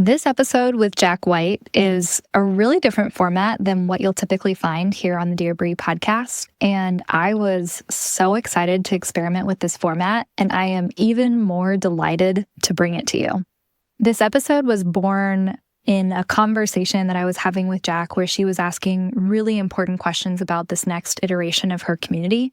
This episode with Jack White is a really different format than what you'll typically find here on the Dear Bree podcast. And I was so excited to experiment with this format, and I am even more delighted to bring it to you. This episode was born in a conversation that I was having with Jack where she was asking really important questions about this next iteration of her community.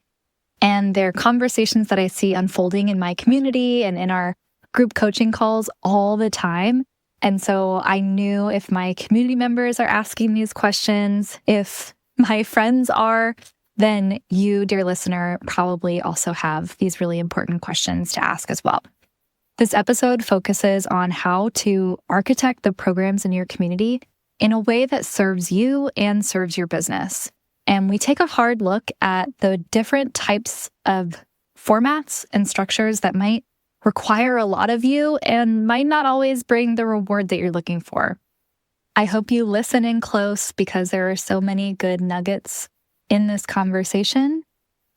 And they're conversations that I see unfolding in my community and in our group coaching calls all the time. And so I knew if my community members are asking these questions, if my friends are, then you, dear listener, probably also have these really important questions to ask as well. This episode focuses on how to architect the programs in your community in a way that serves you and serves your business. And we take a hard look at the different types of formats and structures that might require a lot of you and might not always bring the reward that you're looking for. I hope you listen in close because there are so many good nuggets in this conversation,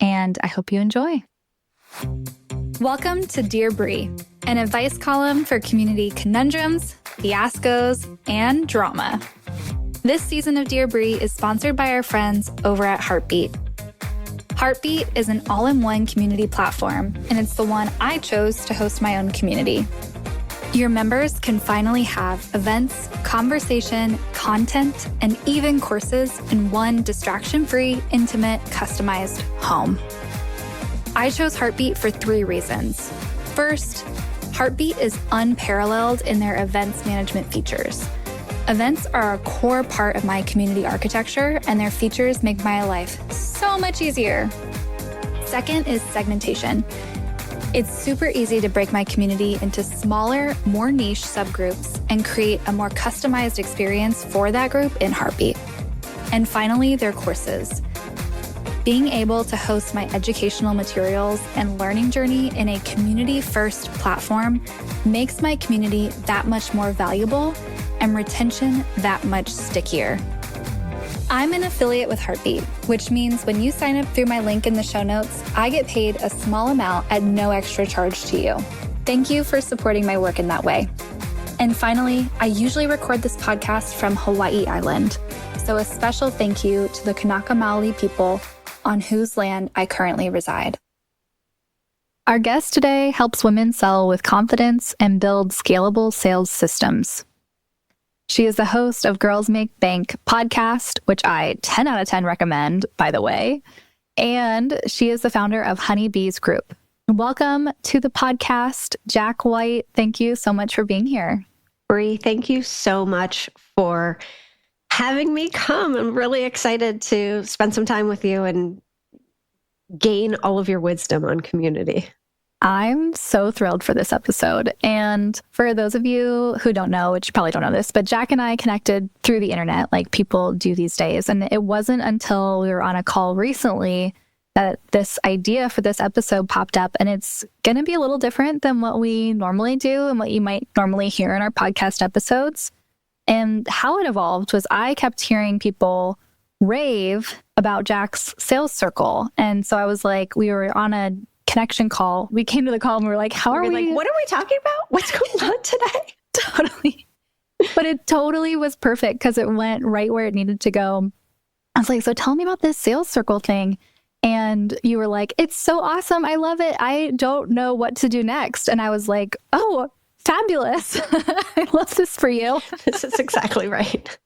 and I hope you enjoy. Welcome to Dear Bree, an advice column for community conundrums, fiascos, and drama. This season of Dear Bree is sponsored by our friends over at Heartbeat. Heartbeat is an all-in-one community platform, and it's the one I chose to host my own community. Your members can finally have events, conversation, content, and even courses in one distraction-free, intimate, customized home. I chose Heartbeat for 3 reasons. First, Heartbeat is unparalleled in their events management features. Events are a core part of my community architecture, and their features make my life so much easier. Second is segmentation. It's super easy to break my community into smaller, more niche subgroups and create a more customized experience for that group in Heartbeat. And finally, their courses. Being able to host my educational materials and learning journey in a community-first platform makes my community that much more valuable and retention that much stickier. I'm an affiliate with Heartbeat, which means when you sign up through my link in the show notes, I get paid a small amount at no extra charge to you. Thank you for supporting my work in that way. And finally, I usually record this podcast from Hawaii Island, so a special thank you to the Kanaka Maoli people on whose land I currently reside. Our guest today helps women sell with confidence and build scalable sales systems. She is the host of Girls Make Bank podcast, which I 10 out of 10 recommend, by the way. And she is the founder of Honeybees Group. Welcome to the podcast, Jack White. Thank you so much for being here. Bree, thank you so much for having me come. I'm really excited to spend some time with you and gain all of your wisdom on community. I'm so thrilled for this episode. And for those of you who don't know, which you probably don't know this, but Jack and I connected through the internet like people do these days. And it wasn't until we were on a call recently that this idea for this episode popped up. And it's going to be a little different than what we normally do and what you might normally hear in our podcast episodes. And how it evolved was I kept hearing people rave about Jack's sales circle. And so I was like, we were on a connection call. We came to the call and we were like, how are we? Like, what are we talking about? What's going on today? Totally. But it totally was perfect because it went right where it needed to go. I was like, so tell me about this sales circle thing. And you were like, it's so awesome. I love it. I don't know what to do next. And I was like, oh, fabulous. I love this for you. This is exactly right.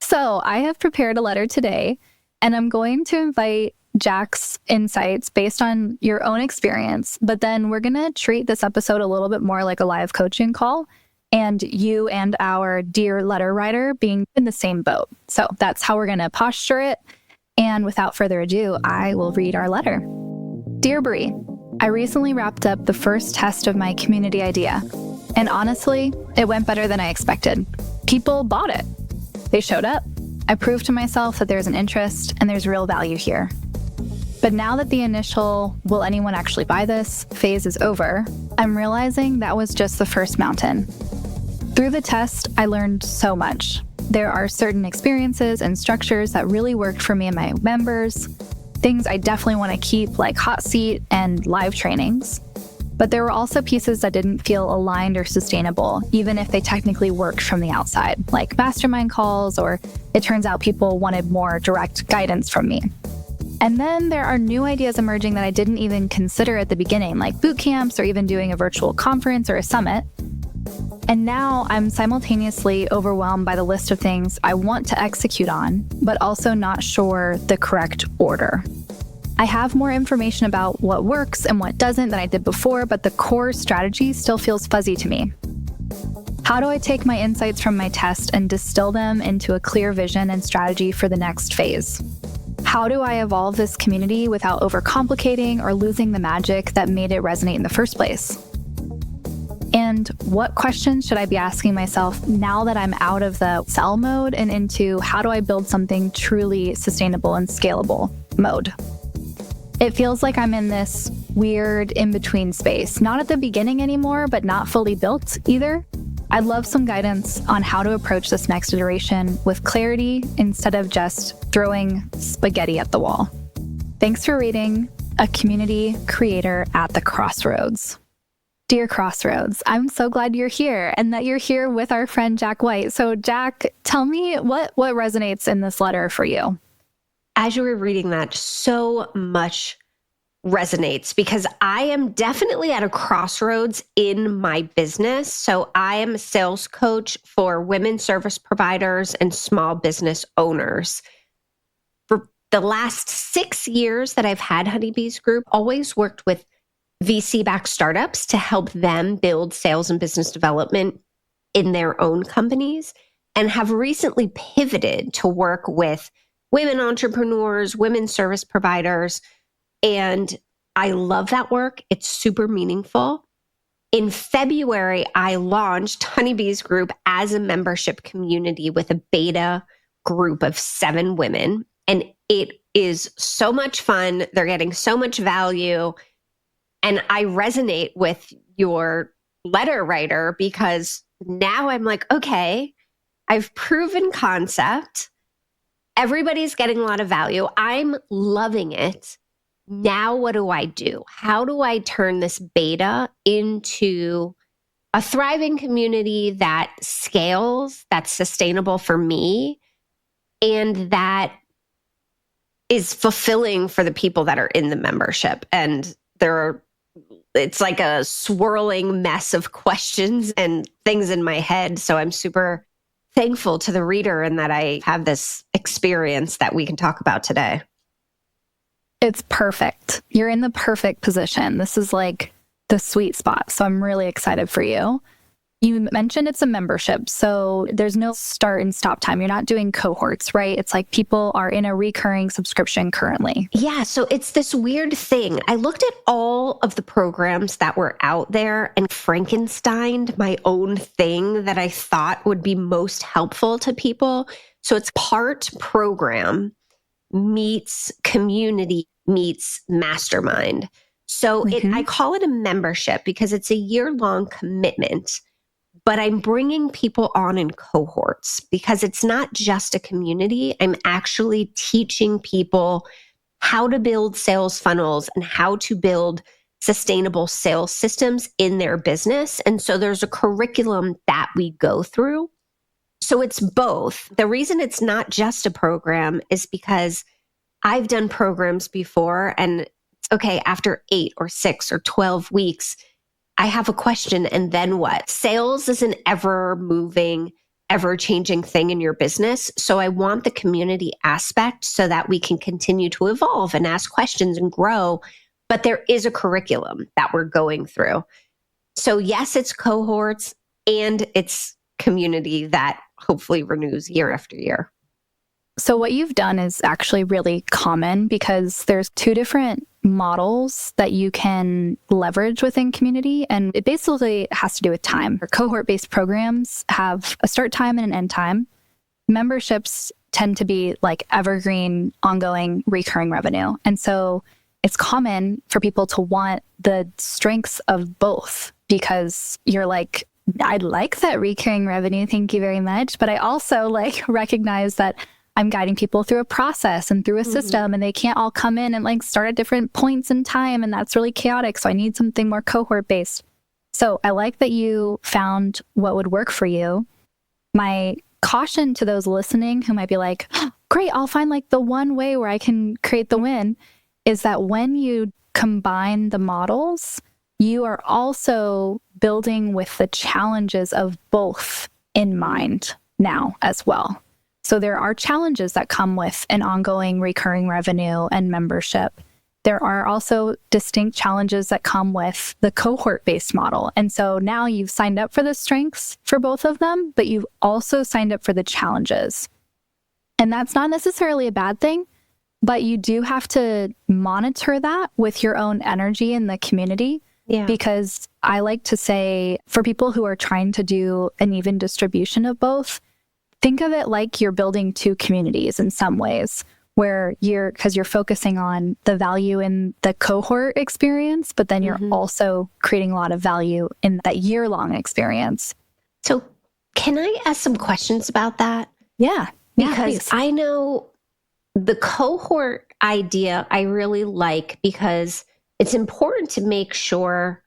So I have prepared a letter today, and I'm going to invite Jack's insights based on your own experience. But then we're going to treat this episode a little bit more like a live coaching call, and you and our dear letter writer being in the same boat. So that's how we're going to posture it. And without further ado, I will read our letter. Dear Bree, I recently wrapped up the first test of my community idea. And honestly, it went better than I expected. People bought it. They showed up. I proved to myself that there's an interest and there's real value here. But now that the initial, will anyone actually buy this, phase is over, I'm realizing that was just the first mountain. Through the test, I learned so much. There are certain experiences and structures that really worked for me and my members, things I definitely want to keep, like hot seat and live trainings. But there were also pieces that didn't feel aligned or sustainable, even if they technically worked from the outside, like mastermind calls, or it turns out people wanted more direct guidance from me. And then there are new ideas emerging that I didn't even consider at the beginning, like boot camps or even doing a virtual conference or a summit. And now I'm simultaneously overwhelmed by the list of things I want to execute on, but also not sure the correct order. I have more information about what works and what doesn't than I did before, but the core strategy still feels fuzzy to me. How do I take my insights from my test and distill them into a clear vision and strategy for the next phase? How do I evolve this community without overcomplicating or losing the magic that made it resonate in the first place? And what questions should I be asking myself now that I'm out of the sell mode and into how do I build something truly sustainable and scalable mode? It feels like I'm in this weird in-between space, not at the beginning anymore, but not fully built either. I'd love some guidance on how to approach this next iteration with clarity instead of just throwing spaghetti at the wall. Thanks for reading A Community Creator at the Crossroads. Dear Crossroads, I'm so glad you're here and that you're here with our friend Jack White. So Jack, tell me what resonates in this letter for you? As you were reading that, so much resonates because I am definitely at a crossroads in my business. So I am a sales coach for women service providers and small business owners. For the last 6 years that I've had Honeybees Group, always worked with VC-backed startups to help them build sales and business development in their own companies, and have recently pivoted to work with women entrepreneurs, women service providers. And I love that work. It's super meaningful. In February, I launched Honeybees Group as a membership community with a beta group of 7 women. And it is so much fun. They're getting so much value. And I resonate with your letter writer because now I'm like, okay, I've proven concept. Everybody's getting a lot of value. I'm loving it. Now, what do I do? How do I turn this beta into a thriving community that scales, that's sustainable for me, and that is fulfilling for the people that are in the membership? And it's like a swirling mess of questions and things in my head. So I'm super thankful to the reader and that I have this experience that we can talk about today. It's perfect. You're in the perfect position. This is like the sweet spot. So I'm really excited for you. You mentioned it's a membership, so there's no start and stop time. You're not doing cohorts, right? It's like people are in a recurring subscription currently. Yeah, so it's this weird thing. I looked at all of the programs that were out there and Frankensteined my own thing that I thought would be most helpful to people. So it's part program meets community meets mastermind. So I call it a membership because it's a year-long commitment. But I'm bringing people on in cohorts because it's not just a community. I'm actually teaching people how to build sales funnels and how to build sustainable sales systems in their business. And so there's a curriculum that we go through. So it's both. The reason it's not just a program is because I've done programs before and okay, after 8 or 6 or 12 weeks, I have a question, and then what? Sales is an ever-moving, ever-changing thing in your business. So I want the community aspect so that we can continue to evolve and ask questions and grow. But there is a curriculum that we're going through. So yes, it's cohorts and it's community that hopefully renews year after year. So what you've done is actually really common because there's 2 different models that you can leverage within community. And it basically has to do with time. Cohort-based programs have a start time and an end time. Memberships tend to be like evergreen, ongoing, recurring revenue. And so it's common for people to want the strengths of both because you're like, I like that recurring revenue. Thank you very much. But I also recognize that I'm guiding people through a process and through a system, and they can't all come in and like start at different points in time. And that's really chaotic. So I need something more cohort based. So I like that you found what would work for you. My caution to those listening who might be like, oh, great, I'll find like the one way where I can create the win, is that when you combine the models, you are also building with the challenges of both in mind now as well. So there are challenges that come with an ongoing recurring revenue and membership. There are also distinct challenges that come with the cohort-based model. And so now you've signed up for the strengths for both of them, but you've also signed up for the challenges. And that's not necessarily a bad thing, but you do have to monitor that with your own energy in the community. Yeah. Because I like to say, for people who are trying to do an even distribution of both, think of it like you're building two communities in some ways, where because you're focusing on the value in the cohort experience, but then you're also creating a lot of value in that year-long experience. So can I ask some questions about that? Yeah. Because I know the cohort idea I really like, because it's important to make sure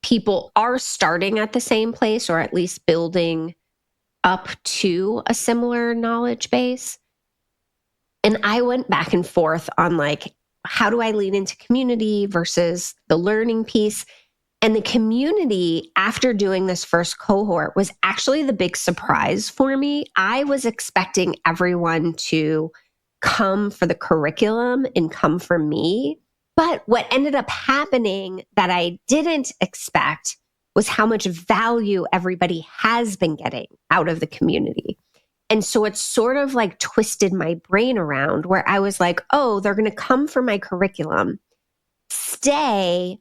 people are starting at the same place, or at least building up to a similar knowledge base. And I went back and forth on like, how do I lean into community versus the learning piece? And the community, after doing this first cohort, was actually the big surprise for me. I was expecting everyone to come for the curriculum and come for me. But what ended up happening that I didn't expect was how much value everybody has been getting out of the community. And so it's sort of like twisted my brain around, where I was like, oh, they're going to come for my curriculum, stay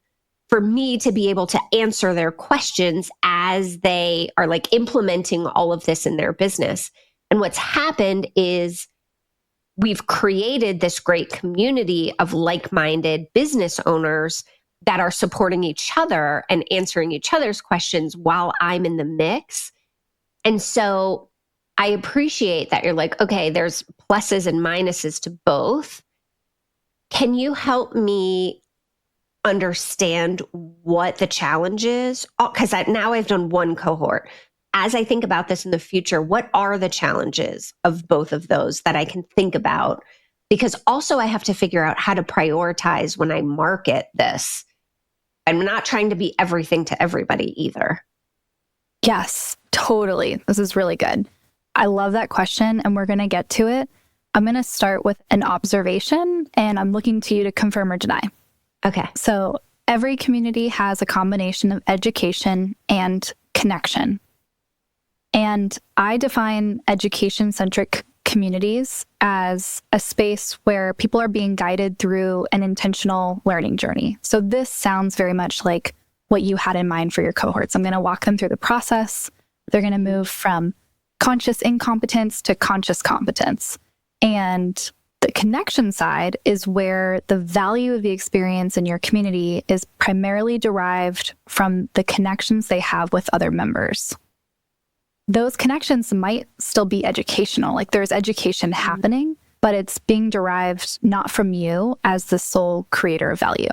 for me to be able to answer their questions as they are like implementing all of this in their business. And what's happened is we've created this great community of like-minded business owners that are supporting each other and answering each other's questions while I'm in the mix. And so I appreciate that you're like, okay, there's pluses and minuses to both. Can you help me understand what the challenge is? Because now I've done one cohort. As I think about this in the future, what are the challenges of both of those that I can think about? Because also I have to figure out how to prioritize when I market this. I'm not trying to be everything to everybody either. Yes, totally. This is really good. I love that question, and we're going to get to it. I'm going to start with an observation, and I'm looking to you to confirm or deny. Okay. So every community has a combination of education and connection. And I define education-centric communities as a space where people are being guided through an intentional learning journey. So this sounds very much like what you had in mind for your cohorts. I'm going to walk them through the process. They're going to move from conscious incompetence to conscious competence. And the connection side is where the value of the experience in your community is primarily derived from the connections they have with other members. Those connections might still be educational, like there's education happening, but it's being derived not from you as the sole creator of value.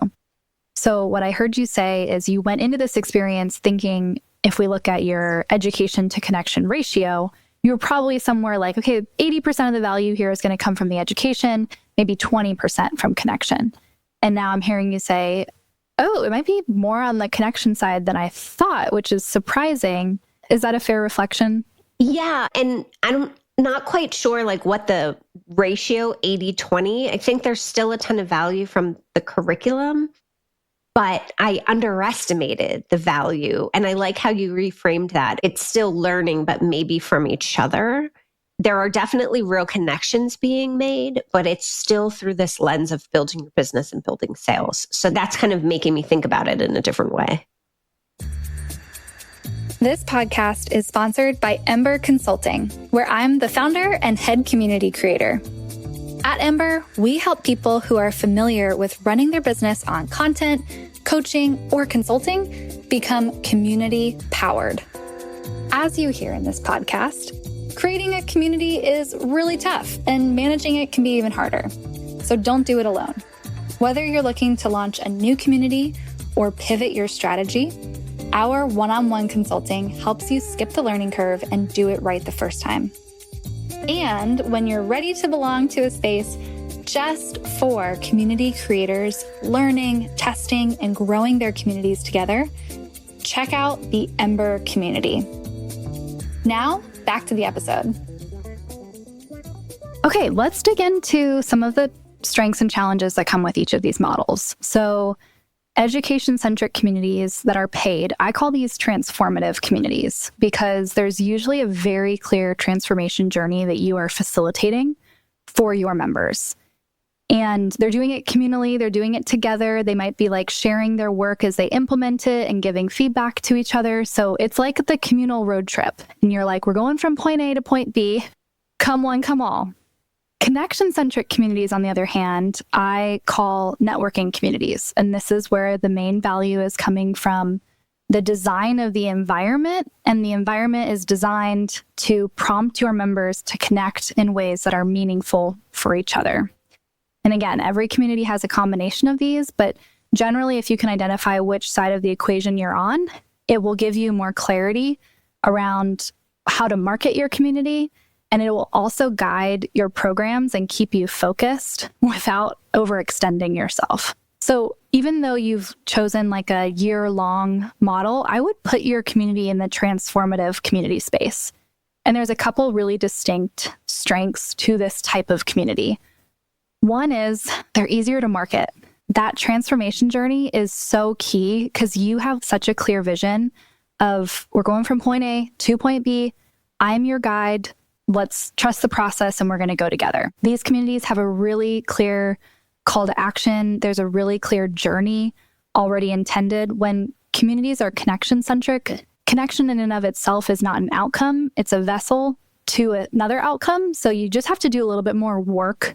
So what I heard you say is you went into this experience thinking, if we look at your education to connection ratio, you were probably somewhere like, okay, 80% of the value here is going to come from the education, maybe 20% from connection. And now I'm hearing you say, oh, it might be more on the connection side than I thought, which is surprising. Is that a fair reflection? Yeah. And I'm not quite sure like what the ratio 80-20, I think there's still a ton of value from the curriculum, but I underestimated the value. And I like how you reframed that. It's still learning, but maybe from each other. There are definitely real connections being made, but it's still through this lens of building your business and building sales. So that's kind of making me think about it in a different way. This podcast is sponsored by Ember Consulting, where I'm the founder and head community creator. At Ember, we help people who are familiar with running their business on content, coaching, or consulting become community powered. As you hear in this podcast, Creating a community is really tough, and managing it can be even harder. So don't do it alone. Whether you're looking to launch a new community or pivot your strategy, our one-on-one consulting helps you skip the learning curve and do it right the first time. And when you're ready to belong to a space just for community creators learning, testing, and growing their communities together, check out the Ember community. Now, back to the episode. Okay, let's dig into some of the strengths and challenges that come with each of these models. So, education-centric communities that are paid, I call these transformative communities because there's usually a very clear transformation journey that you are facilitating for your members. And they're doing it communally, they're doing it together. They might be like sharing their work as they implement it and giving feedback to each other. So it's like the communal road trip. And you're like, we're going from point A to point B, come one, come all. Connection-centric communities, on the other hand, I call networking communities. And this is where the main value is coming from the design of the environment. And the environment is designed to prompt your members to connect in ways that are meaningful for each other. And again, every community has a combination of these, but generally, if you can identify which side of the equation you're on, it will give you more clarity around how to market your community. And it will also guide your programs and keep you focused without overextending yourself. So even though you've chosen like a year-long model, I would put your community in the transformative community space. And there's a couple really distinct strengths to this type of community. One is they're easier to market. That transformation journey is so key because you have such a clear vision of we're going from point A to point B. I'm your guide. Let's trust the process and we're going to go together. These communities have a really clear call to action. There's a really clear journey already intended. When communities are connection-centric, connection in and of itself is not an outcome. It's a vessel to another outcome. So you just have to do a little bit more work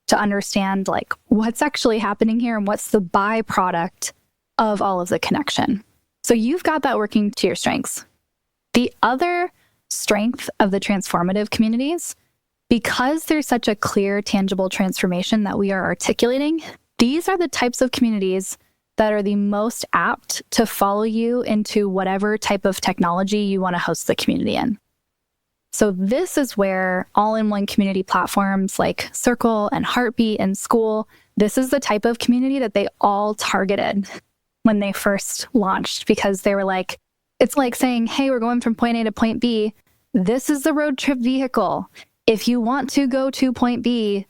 to understand like what's actually happening here and what's the byproduct of all of the connection. So you've got that working to your strengths. The other strength of the transformative communities, because there's such a clear, tangible transformation that we are articulating, these are the types of communities that are the most apt to follow you into whatever type of technology you want to host the community in. So this is where all-in-one community platforms like Circle and Heartbeat and School, this is the type of community that they all targeted when they first launched, because they were like, it's like saying, hey, we're going from point A to point B. This is the road trip vehicle. If you want to go to point B,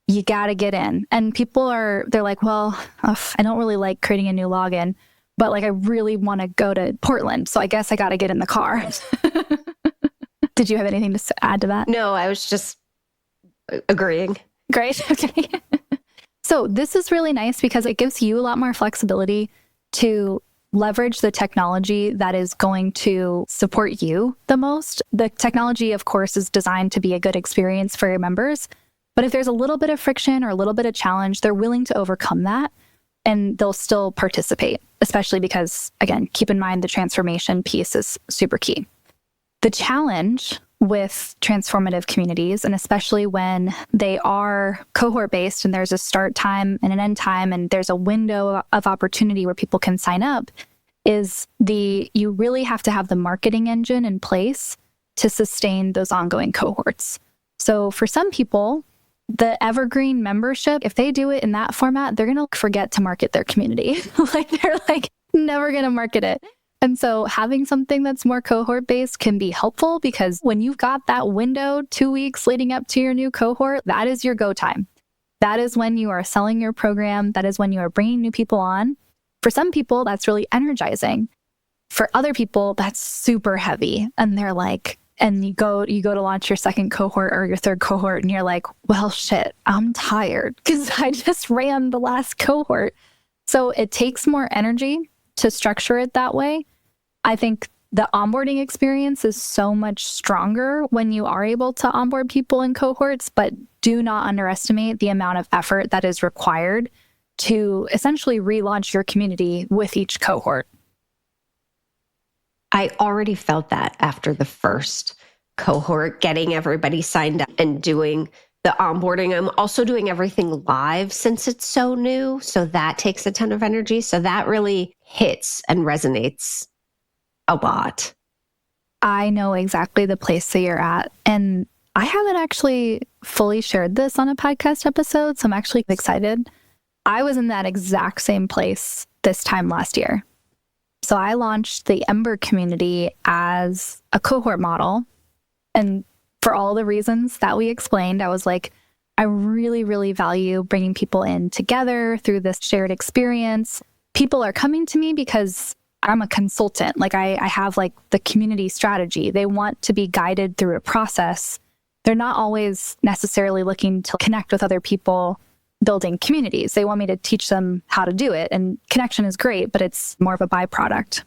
you got to get in. And they're like, well, I don't really like creating a new login, but like I really want to go to Portland. So I guess I got to get in the car. Did you have anything to add to that? No, I was just agreeing. Great. Okay. So this is really nice because it gives you a lot more flexibility to leverage the technology that is going to support you the most. The technology, of course, is designed to be a good experience for your members. But if there's a little bit of friction or a little bit of challenge, they're willing to overcome that and they'll still participate, especially because, again, keep in mind the transformation piece is super key. The challenge with transformative communities, and especially when they are cohort-based and there's a start time and an end time and there's a window of opportunity where people can sign up, is you really have to have the marketing engine in place to sustain those ongoing cohorts. So for some people, the evergreen membership, if they do it in that format, they're going to forget to market their community. They're never going to market it. And so having something that's more cohort-based can be helpful because when you've got that window 2 weeks leading up to your new cohort, that is your go time. That is when you are selling your program. That is when you are bringing new people on. For some people, that's really energizing. For other people, that's super heavy. And they're like, and you go to launch your second cohort or your third cohort and you're like, well, shit, I'm tired because I just ran the last cohort. So it takes more energy to structure it that way. I think the onboarding experience is so much stronger when you are able to onboard people in cohorts, but do not underestimate the amount of effort that is required to essentially relaunch your community with each cohort. I already felt that after the first cohort, getting everybody signed up and doing the onboarding. I'm also doing everything live since it's so new. So that takes a ton of energy. So that really hits and resonates a lot. I know exactly the place that you're at. And I haven't actually fully shared this on a podcast episode, so I'm actually excited. I was in that exact same place this time last year. So I launched the Ember community as a cohort model. And for all the reasons that we explained, I was like, I really, really value bringing people in together through this shared experience. People are coming to me because I'm a consultant. Like I have like the community strategy. They want to be guided through a process. They're not always necessarily looking to connect with other people building communities. They want me to teach them how to do it. And connection is great, but it's more of a byproduct.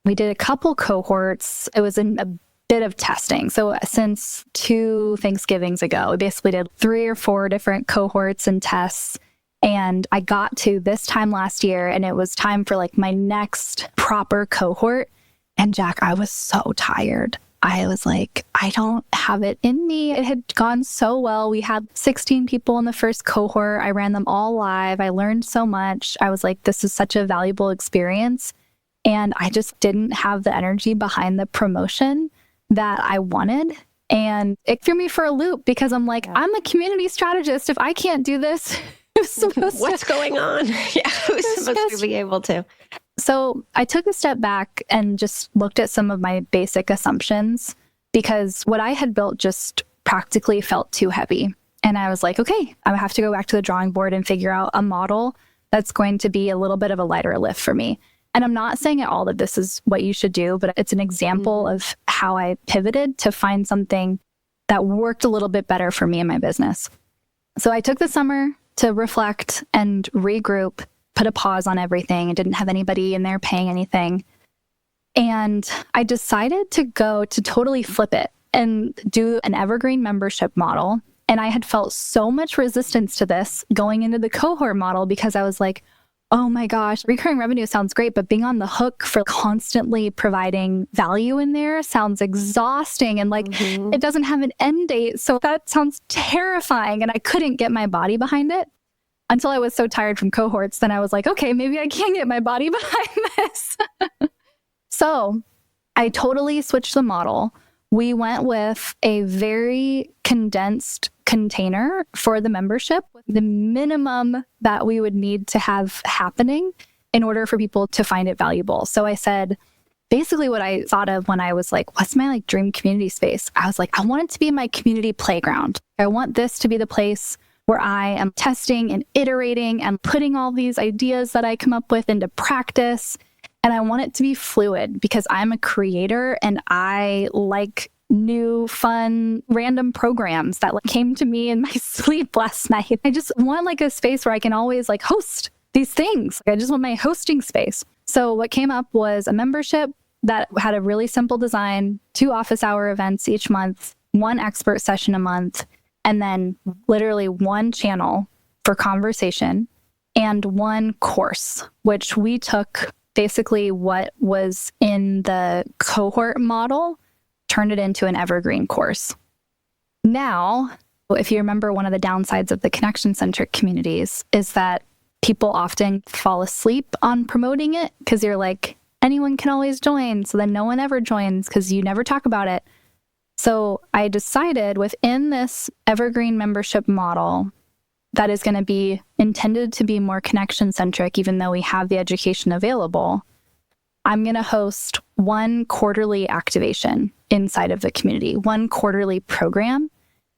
We did a couple cohorts. It was in a bit of testing. So since 2 Thanksgivings ago, we basically did 3 or 4 different cohorts and tests. And I got to this time last year and it was time for like my next proper cohort. And Jack, I was so tired. I was like, I don't have it in me. It had gone so well. We had 16 people in the first cohort. I ran them all live. I learned so much. I was like, this is such a valuable experience. And I just didn't have the energy behind the promotion that I wanted. And it threw me for a loop because I'm like, I'm a community strategist. If I can't do this, what's going on? Yeah, who's supposed to be able to? So I took a step back and just looked at some of my basic assumptions because what I had built just practically felt too heavy. And I was like, okay, I have to go back to the drawing board and figure out a model that's going to be a little bit of a lighter lift for me. And I'm not saying at all that this is what you should do, but it's an example of how I pivoted to find something that worked a little bit better for me and my business. So I took the summer to reflect and regroup, put a pause on everything. I didn't have anybody in there paying anything. And I decided to go to totally flip it and do an evergreen membership model. And I had felt so much resistance to this going into the cohort model because I was like, oh my gosh, recurring revenue sounds great, but being on the hook for constantly providing value in there sounds exhausting. And like, it doesn't have an end date. So that sounds terrifying. And I couldn't get my body behind it until I was so tired from cohorts. Then I was like, okay, maybe I can get my body behind this. So I totally switched the model. We went with a very condensed container for the membership, the minimum that we would need to have happening in order for people to find it valuable. So I said, basically what I thought of when I was like, what's my like dream community space? I was like, I want it to be my community playground. I want this to be the place where I am testing and iterating and putting all these ideas that I come up with into practice. And I want it to be fluid because I'm a creator and I like new, fun, random programs that like came to me in my sleep last night. I just want like a space where I can always like host these things. I just want my hosting space. So what came up was a membership that had a really simple design, 2 office hour events each month, 1 expert session a month, and then literally 1 channel for conversation and 1 course, which we took basically what was in the cohort model, turned it into an evergreen course. Now, if you remember, one of the downsides of the connection-centric communities is that people often fall asleep on promoting it because you're like, anyone can always join. So then no one ever joins because you never talk about it. So I decided within this evergreen membership model that is going to be intended to be more connection-centric, even though we have the education available, I'm going to host 1 quarterly activation inside of the community, 1 quarterly program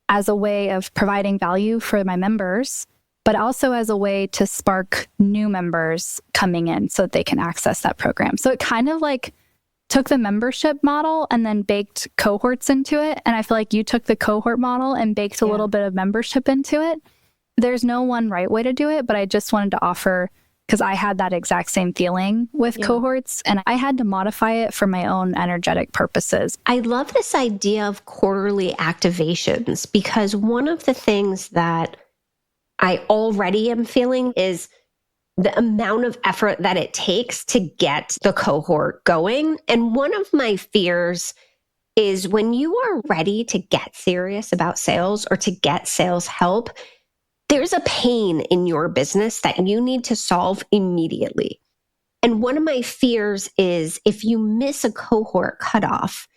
as a way of providing value for my members, but also as a way to spark new members coming in so that they can access that program. So it kind of like took the membership model and then baked cohorts into it. And I feel like you took the cohort model and baked a little bit of membership into it. There's no one right way to do it, but I just wanted to offer, because I had that exact same feeling with cohorts and I had to modify it for my own energetic purposes. I love this idea of quarterly activations because one of the things that I already am feeling is the amount of effort that it takes to get the cohort going. And one of my fears is when you are ready to get serious about sales or to get sales help, there's a pain in your business that you need to solve immediately. And one of my fears is if you miss a cohort cutoff,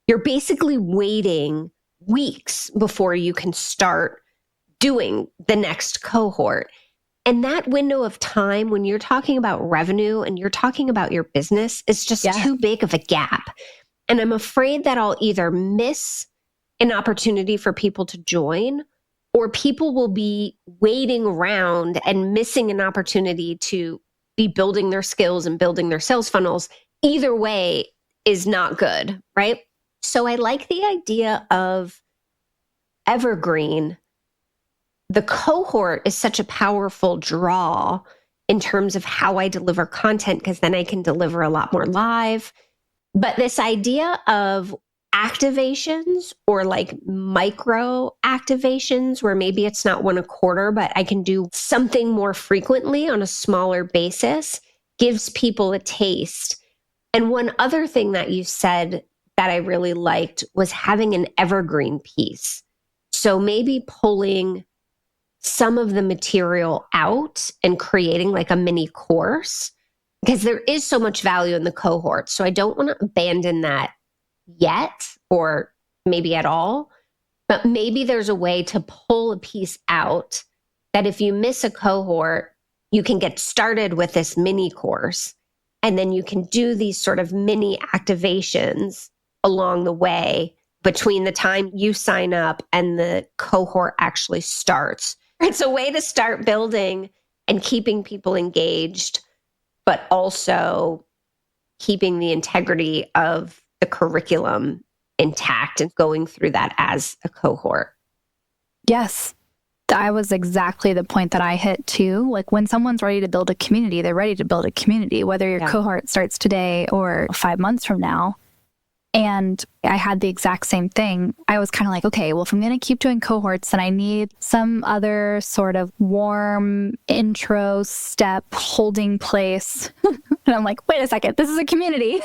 you're basically waiting weeks before you can start doing the next cohort. And that window of time, when you're talking about revenue and you're talking about your business, is just too big of a gap. And I'm afraid that I'll either miss an opportunity for people to join, or people will be waiting around and missing an opportunity to be building their skills and building their sales funnels. Either way is not good, right? So I like the idea of evergreen. The cohort is such a powerful draw in terms of how I deliver content, because then I can deliver a lot more live. But this idea of activations or like micro activations, where maybe it's not one a quarter, but I can do something more frequently on a smaller basis, gives people a taste. And one other thing that you said that I really liked was having an evergreen piece. So maybe pulling some of the material out and creating like a mini course, because there is so much value in the cohort. So I don't want to abandon that yet, or maybe at all, but maybe there's a way to pull a piece out that if you miss a cohort, you can get started with this mini course, and then you can do these sort of mini activations along the way between the time you sign up and the cohort actually starts. It's a way to start building and keeping people engaged, but also keeping the integrity of the curriculum intact and going through that as a cohort. Yes. That was exactly the point that I hit too. Like when someone's ready to build a community, they're ready to build a community, whether your cohort starts today or 5 months from now. And I had the exact same thing. I was kind of like, okay, well, if I'm going to keep doing cohorts, then I need some other sort of warm intro step holding place. And I'm like, wait a second, this is a community.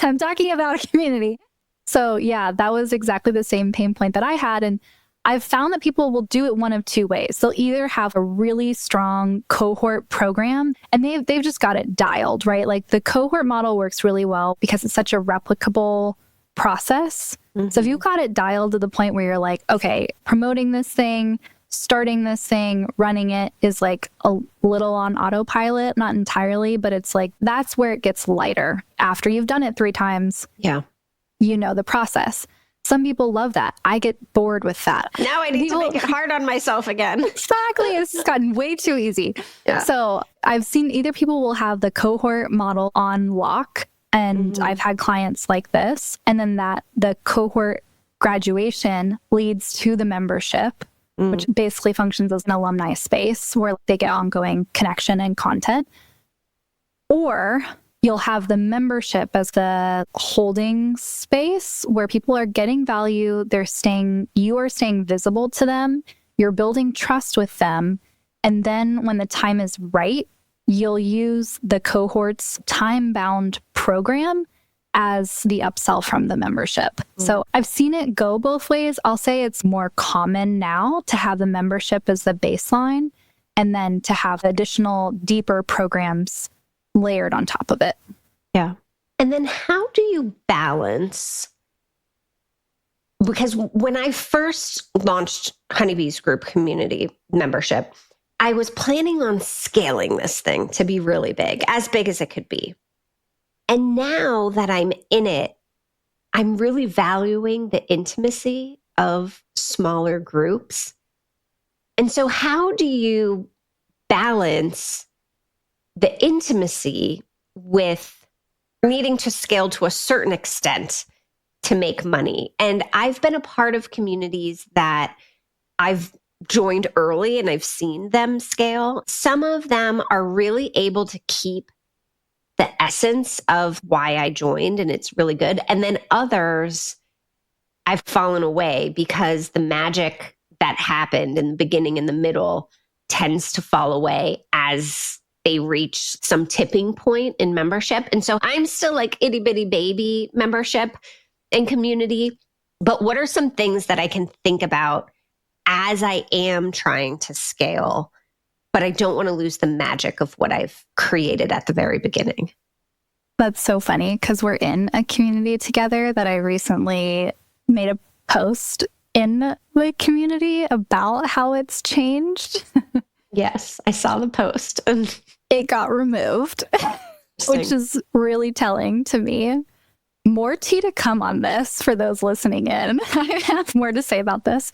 I'm talking about a community. So yeah, that was exactly the same pain point that I had. And I've found that people will do it one of two ways. They'll either have a really strong cohort program and they've just got it dialed, right? Like the cohort model works really well because it's such a replicable process. Mm-hmm. So if you've got it dialed to the point where you're like, okay, promoting this thing, starting this thing, running it is like a little on autopilot, not entirely, but it's like, that's where it gets lighter. After you've done it 3 times, you know the process. Some people love that. I get bored with that. Now I need to make it hard on myself again. Exactly. This has gotten way too easy. Yeah. So I've seen either people will have the cohort model on lock, and I've had clients like this, and then that the cohort graduation leads to the membership, which basically functions as an alumni space where they get ongoing connection and content. Or you'll have the membership as the holding space where people are getting value. You are staying visible to them. You're building trust with them. And then when the time is right, you'll use the cohort's time-bound program as the upsell from the membership. So I've seen it go both ways. I'll say it's more common now to have the membership as the baseline and then to have additional deeper programs layered on top of it. Yeah. And then how do you balance? Because when I first launched Honeybee's group community membership, I was planning on scaling this thing to be really big as it could be. And now that I'm in it, I'm really valuing the intimacy of smaller groups. And so how do you balance the intimacy with needing to scale to a certain extent to make money? And I've been a part of communities that I've joined early and I've seen them scale. Some of them are really able to keep the essence of why I joined, and it's really good. And then others, I've fallen away because the magic that happened in the beginning and the middle tends to fall away as they reach some tipping point in membership. And so I'm still like itty bitty baby membership. and community, but what are some things that I can think about as I am trying to scale, but I don't want to lose the magic of what I've created at the very beginning? That's so funny because we're in a community together that I recently made a post in the community about how it's changed. Yes, I saw the post. It got removed, which is really telling to me. More tea to come on this for those listening in. I have more to say about this,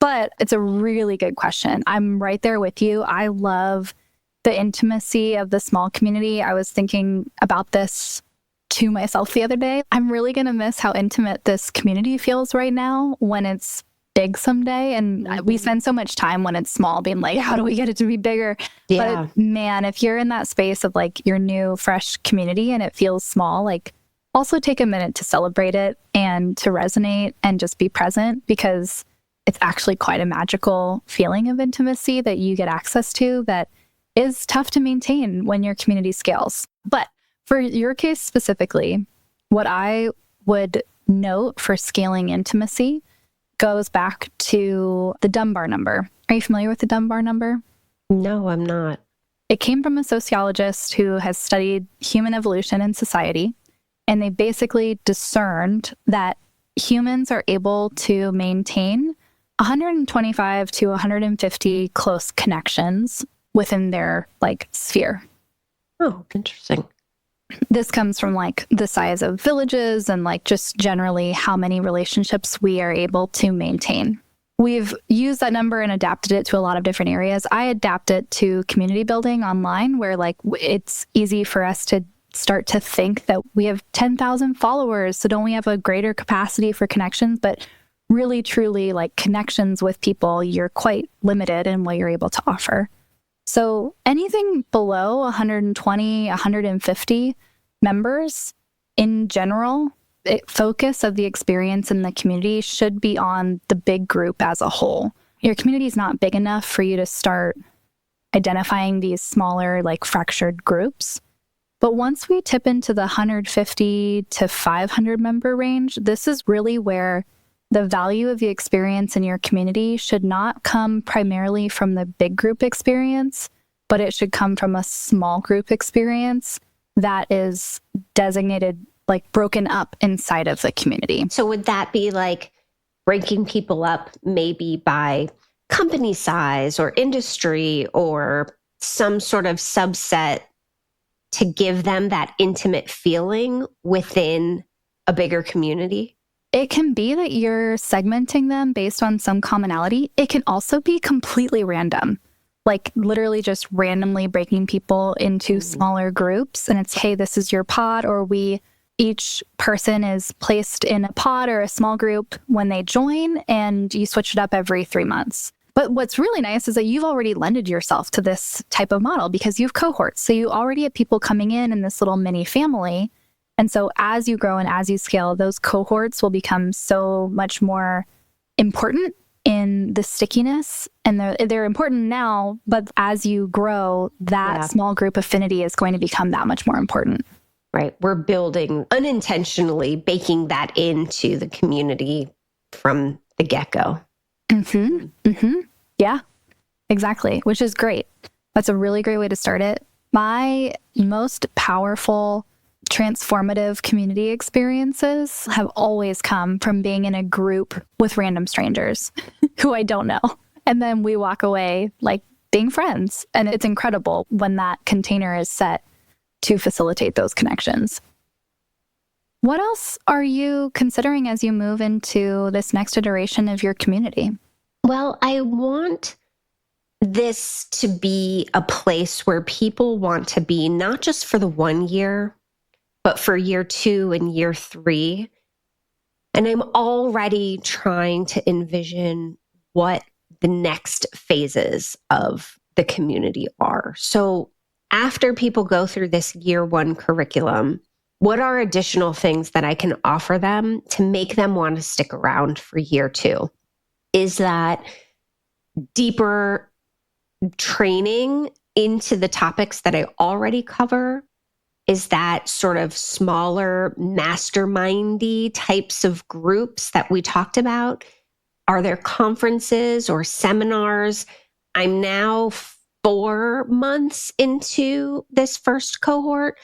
but it's a really good question. I'm right there with you. I love the intimacy of the small community. I was thinking about this to myself the other day. I'm really going to miss how intimate this community feels right now when it's big someday. And we spend so much time when it's small being like, how do we get it to be bigger? Yeah. But man, if you're in that space of like your new, fresh community and it feels small, like also take a minute to celebrate it and to resonate and just be present, because it's actually quite a magical feeling of intimacy that you get access to that is tough to maintain when your community scales. But for your case specifically, what I would note for scaling intimacy goes back to the Dunbar number. Are you familiar with the Dunbar number? No, I'm not. It came from a sociologist who has studied human evolution and society, and they basically discerned that humans are able to maintain 125 to 150 close connections within their like sphere. Oh, interesting. This comes from like the size of villages and like just generally how many relationships we are able to maintain. We've used that number and adapted it to a lot of different areas. I adapt it to community building online, where like it's easy for us to start to think that we have 10,000 followers. So don't we have a greater capacity for connections? But really, truly, like connections with people, you're quite limited in what you're able to offer. So anything below 120, 150 members in general, focus of the experience in the community should be on the big group as a whole. Your community is not big enough for you to start identifying these smaller, like fractured groups. But once we tip into the 150 to 500 member range, this is really where the value of the experience in your community should not come primarily from the big group experience, but it should come from a small group experience that is designated, like broken up inside of the community. So would that be like breaking people up maybe by company size or industry or some sort of subset to give them that intimate feeling within a bigger community? It can be that you're segmenting them based on some commonality. It can also be completely random, like literally just randomly breaking people into smaller groups. And it's, hey, this is your pod, or each person is placed in a pod or a small group when they join, and you switch it up every 3 months. But what's really nice is that you've already lended yourself to this type of model because you have cohorts. So you already have people coming in this little mini family. And so as you grow and as you scale, those cohorts will become so much more important in the stickiness. And they're important now, but as you grow, that small group affinity is going to become that much more important. Right. We're building unintentionally, baking that into the community from the get-go. Yeah, exactly. Which is great. That's a really great way to start it. My most powerful transformative community experiences have always come from being in a group with random strangers who I don't know. And then we walk away like being friends. And it's incredible when that container is set to facilitate those connections. What else are you considering as you move into this next iteration of your community? Well, I want this to be a place where people want to be, not just for the 1 year, but for year 2 and year 3. And I'm already trying to envision what the next phases of the community are. So after people go through this year 1 curriculum, what are additional things that I can offer them to make them want to stick around for year 2? Is that deeper training into the topics that I already cover? is that sort of smaller mastermindy types of groups that we talked about. Are there conferences or seminars? I'm now 4 months into this first cohort.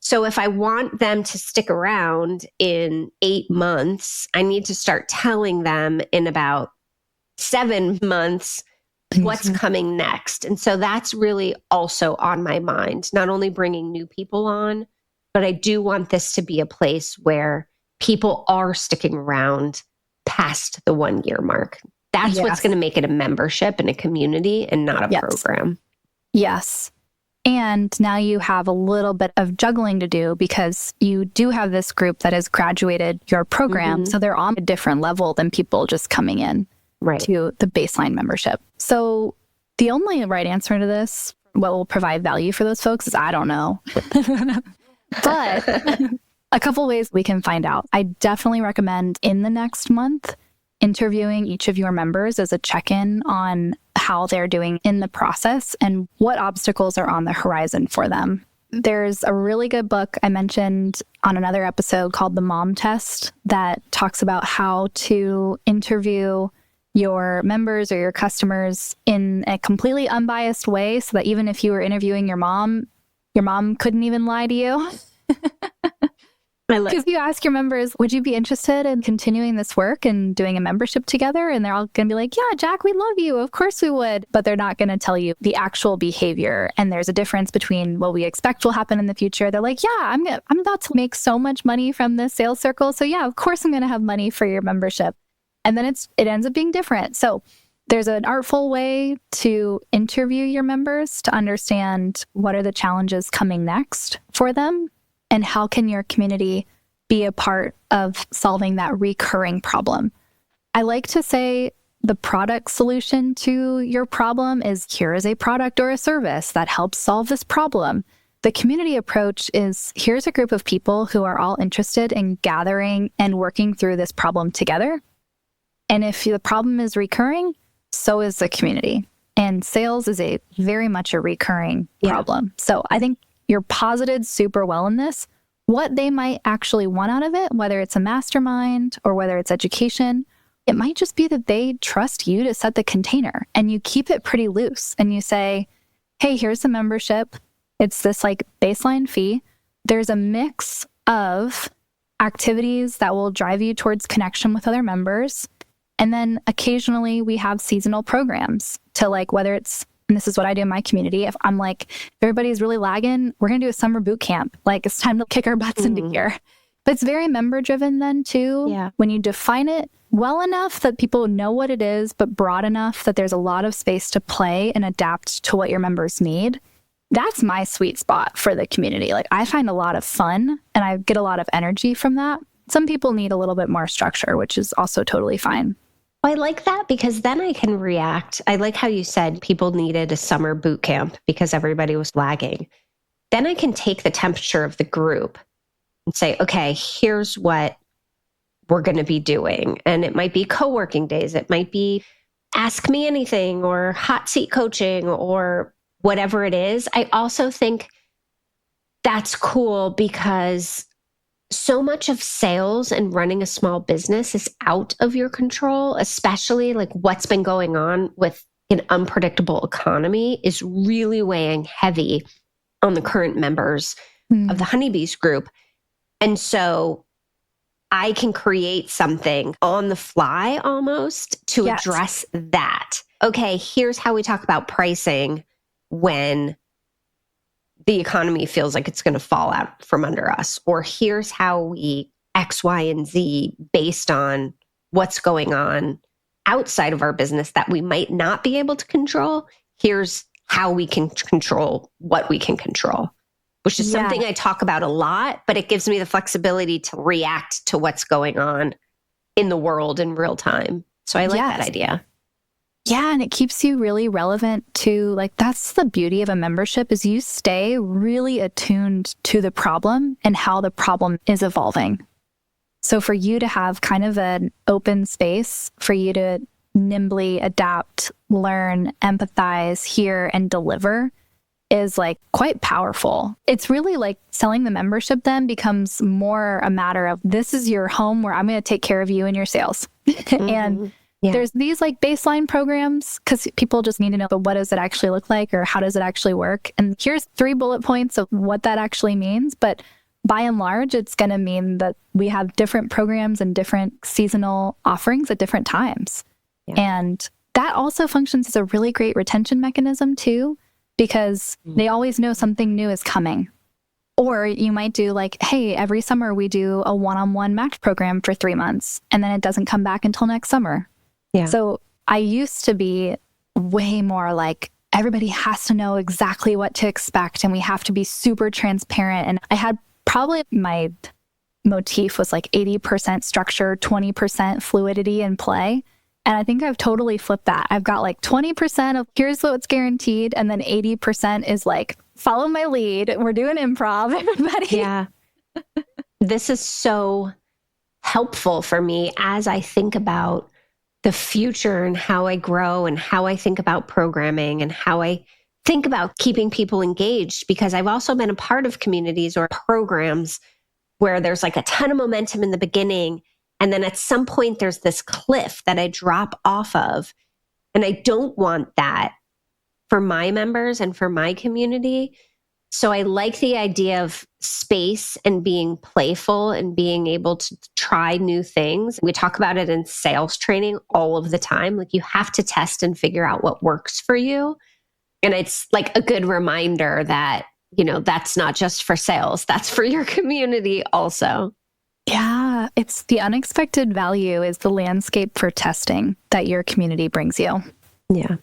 So if I want them to stick around in 8 months, I need to start telling them in about 7 months what's coming next. And so that's really also on my mind, not only bringing new people on, but I do want this to be a place where people are sticking around past the 1 year mark. That's what's going to make it a membership and a community and not a program. Yes. And now you have a little bit of juggling to do because you do have this group that has graduated your program. So they're on a different level than people just coming in to the baseline membership. So the only right answer to this, what will provide value for those folks, is I don't know. But a couple ways we can find out. I definitely recommend in the next month interviewing each of your members as a check-in on how they're doing in the process and what obstacles are on the horizon for them. There's a really good book I mentioned on another episode called The Mom Test that talks about how to interview your members or your customers in a completely unbiased way so that even if you were interviewing your mom couldn't even lie to you. Because you ask your members, would you be interested in continuing this work and doing a membership together? And they're all going to be like, yeah, Jack, we love you. Of course we would. But they're not going to tell you the actual behavior. And there's a difference between what we expect will happen in the future. They're like, yeah, I'm about to make so much money from this sales circle. So yeah, of course I'm going to have money for your membership. And then it ends up being different. So there's an artful way to interview your members to understand what are the challenges coming next for them. And how can your community be a part of solving that recurring problem? I like to say the product solution to your problem is here is a product or a service that helps solve this problem. The community approach is here's a group of people who are all interested in gathering and working through this problem together. And if the problem is recurring, so is the community. And sales is very much a recurring problem. So I think you're posited super well in this. What they might actually want out of it, whether it's a mastermind or whether it's education, it might just be that they trust you to set the container and you keep it pretty loose and you say, hey, here's the membership. It's this like baseline fee. There's a mix of activities that will drive you towards connection with other members. And then occasionally we have seasonal programs to like, whether it's, and this is what I do in my community. If I'm like, if everybody's really lagging, we're going to do a summer boot camp. Like it's time to kick our butts into gear. But it's very member driven then too. Yeah. When you define it well enough that people know what it is, but broad enough that there's a lot of space to play and adapt to what your members need. That's my sweet spot for the community. Like I find a lot of fun and I get a lot of energy from that. Some people need a little bit more structure, which is also totally fine. I like that because then I can react. I like how you said people needed a summer boot camp because everybody was lagging. Then I can take the temperature of the group and say, okay, here's what we're going to be doing. And it might be co-working days. It might be ask me anything or hot seat coaching or whatever it is. I also think that's cool because so much of sales and running a small business is out of your control, especially like what's been going on with an unpredictable economy is really weighing heavy on the current members of the Honeybees group. And so I can create something on the fly almost to address that. Okay, here's how we talk about pricing when the economy feels like it's going to fall out from under us. Or here's how we X, Y, and Z based on what's going on outside of our business that we might not be able to control. Here's how we can control what we can control, which is something I talk about a lot, but it gives me the flexibility to react to what's going on in the world in real time. So I like that idea. Yeah, and it keeps you really relevant to, like, that's the beauty of a membership is you stay really attuned to the problem and how the problem is evolving. So for you to have kind of an open space for you to nimbly adapt, learn, empathize, hear, and deliver is like quite powerful. It's really like selling the membership then becomes more a matter of this is your home where I'm going to take care of you and your sales. And there's these like baseline programs because people just need to know, but what does it actually look like or how does it actually work? And here's 3 bullet points of what that actually means. But by and large, it's going to mean that we have different programs and different seasonal offerings at different times. And that also functions as a really great retention mechanism too, because they always know something new is coming. Or you might do like, hey, every summer we do a one-on-one match program for 3 months, and then it doesn't come back until next summer. So I used to be way more like, everybody has to know exactly what to expect, and we have to be super transparent. And I had probably my motif was like 80% structure, 20% fluidity and play. And I think I've totally flipped that. I've got like 20% of here's what's guaranteed. And then 80% is like, follow my lead. We're doing improv, everybody. Yeah. This is so helpful for me as I think about the future and how I grow and how I think about programming and how I think about keeping people engaged, because I've also been a part of communities or programs where there's like a ton of momentum in the beginning. And then at some point there's this cliff that I drop off of. And I don't want that for my members and for my community. So I like the idea of space and being playful and being able to try new things. We talk about it in sales training all of the time. Like you have to test and figure out what works for you. And it's like a good reminder that, you know, that's not just for sales, that's for your community also. Yeah, it's the unexpected value is the landscape for testing that your community brings you. Yeah.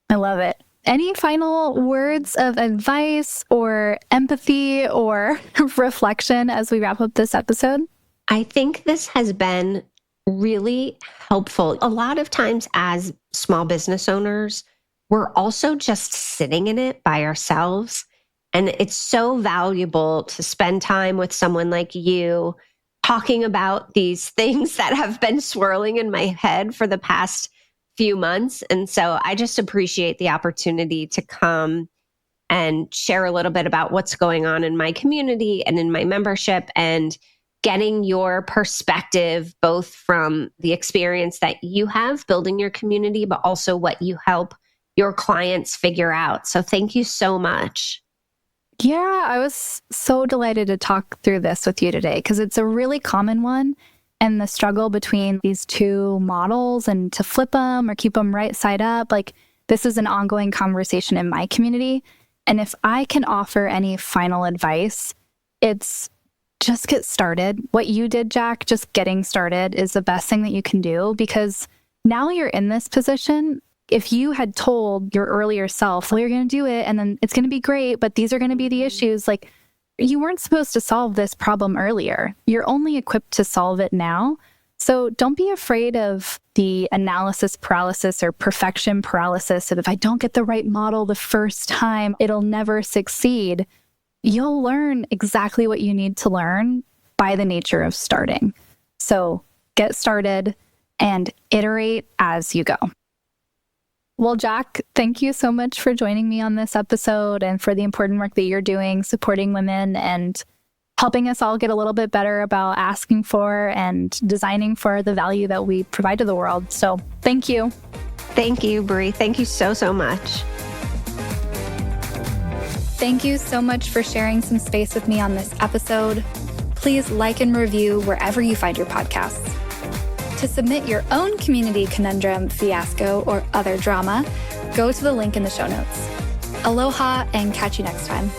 I love it. Any final words of advice or empathy or reflection as we wrap up this episode? I think this has been really helpful. A lot of times as small business owners, we're also just sitting in it by ourselves. And it's so valuable to spend time with someone like you talking about these things that have been swirling in my head for the past few months. And so I just appreciate the opportunity to come and share a little bit about what's going on in my community and in my membership and getting your perspective, both from the experience that you have building your community, but also what you help your clients figure out. So thank you so much. Yeah, I was so delighted to talk through this with you today because it's a really common one. And the struggle between these two models and to flip them or keep them right side up, like this is an ongoing conversation in my community. And if I can offer any final advice, it's just get started. What you did, Jack, just getting started is the best thing that you can do because now you're in this position. If you had told your earlier self, well, you're going to do it and then it's going to be great, but these are going to be the issues, like you weren't supposed to solve this problem earlier. You're only equipped to solve it now. So don't be afraid of the analysis paralysis or perfection paralysis. If I don't get the right model the first time, it'll never succeed. You'll learn exactly what you need to learn by the nature of starting. So get started and iterate as you go. Well, Jack, thank you so much for joining me on this episode and for the important work that you're doing, supporting women and helping us all get a little bit better about asking for and designing for the value that we provide to the world. So thank you. Thank you, Brie. Thank you so, so much. Thank you so much for sharing some space with me on this episode. Please like and review wherever you find your podcasts. To submit your own community conundrum, fiasco, or other drama, go to the link in the show notes. Aloha and catch you next time.